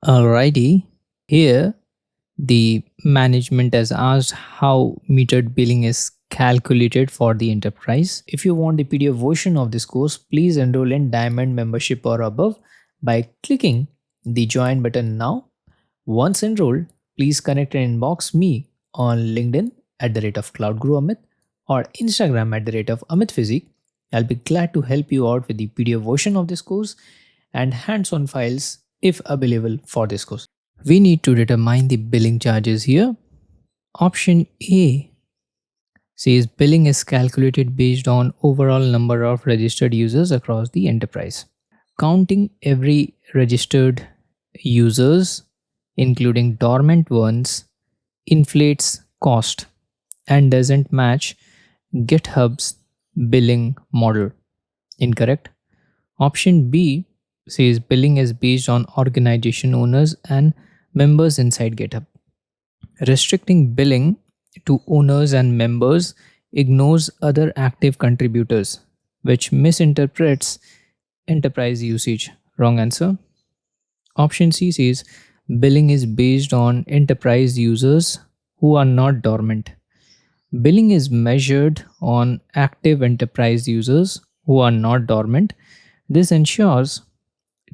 Alrighty, here the management has asked how metered billing is calculated for the enterprise. If you want the PDF version of this course, please enroll in Diamond membership or above by clicking the join button now. Once enrolled, please connect and inbox me on LinkedIn @ CloudGuruAmit or Instagram @AmitPhysique. I'll be glad to help you out with the PDF version of this course and hands-on files if available for this course. We need to determine the billing charges here. Option A says billing is calculated based on overall number of registered users across the enterprise. Counting every registered users, including dormant ones, inflates cost and doesn't match GitHub's billing model. Incorrect. Option B says billing is based on organization owners and members inside GitHub. Restricting billing to owners and members ignores other active contributors, which misinterprets enterprise usage. Wrong answer. Option C says billing is based on enterprise users who are not dormant. Billing is measured on active enterprise users who are not dormant. This ensures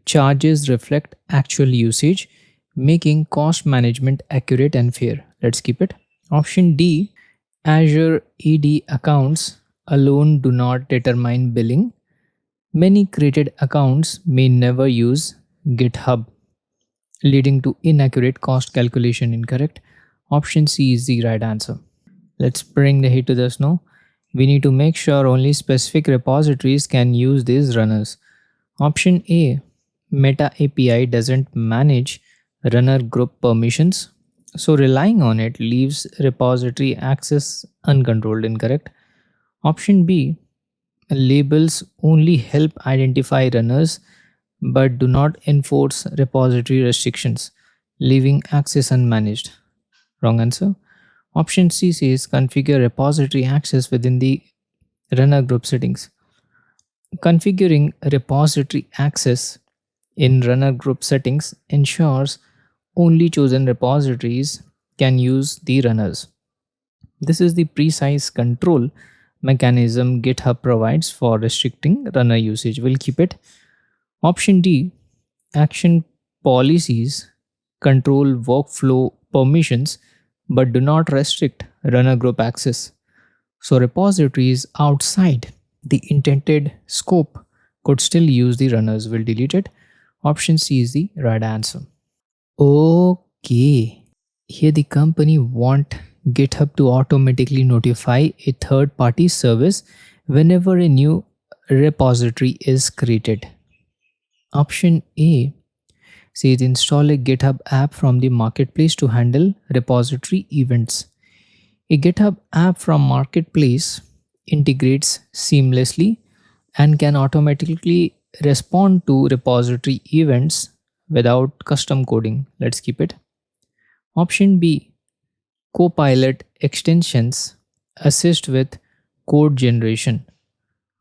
charges reflect actual usage, making cost management accurate and fair. Let's keep it. Option D, Azure AD accounts alone do not determine billing. Many created accounts may never use GitHub, leading to inaccurate cost calculation. Incorrect. Option C is the right answer. Let's bring the heat to the snow. We need to make sure only specific repositories can use these runners. Option A, Meta API doesn't manage runner group permissions, so relying on it leaves repository access uncontrolled. Incorrect. Option B, labels only help identify runners but do not enforce repository restrictions, leaving access unmanaged. Wrong answer. Option C says configure repository access within the runner group settings. Configuring repository access in runner group settings ensures only chosen repositories can use the runners. This is the precise control mechanism GitHub provides for restricting runner usage. We'll keep it. Option D, action policies control workflow permissions but do not restrict runner group access. So repositories outside the intended scope could still use the runners. We'll delete it. Option C is the right answer. Okay. Here the company want GitHub to automatically notify a third-party service whenever a new repository is created. Option A says install a GitHub app from the marketplace to handle repository events. A GitHub app from marketplace integrates seamlessly and can automatically respond to repository events without custom coding. Let's keep it. Option B, Copilot extensions assist with code generation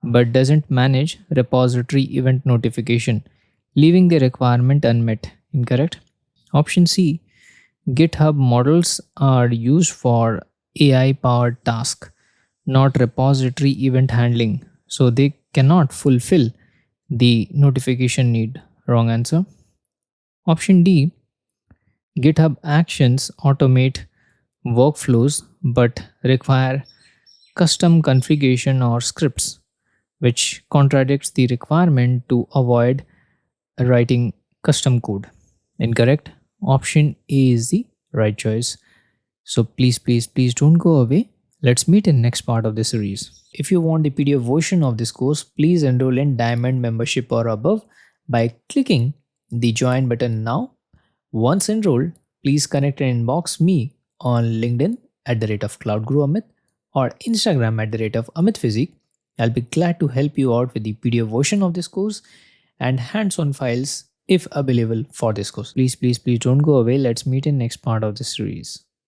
but doesn't manage repository event notification, leaving the requirement unmet. Incorrect. Option C, GitHub models are used for AI powered tasks, not repository event handling, so they cannot fulfill the notification need. Wrong answer. Option D, GitHub actions automate workflows but require custom configuration or scripts, which contradicts the requirement to avoid writing custom code. Incorrect. Option A is the right choice. So please don't go away. Let's meet in next part of the series. If you want the PDF version of this course, please enroll in Diamond membership or above by clicking the join button now. Once enrolled, please connect and inbox me on LinkedIn @CloudGuruAmit or Instagram @AmitPhysique. I'll be glad to help you out with the PDF version of this course and hands-on files if available for this course. Please don't go away. Let's meet in next part of the series.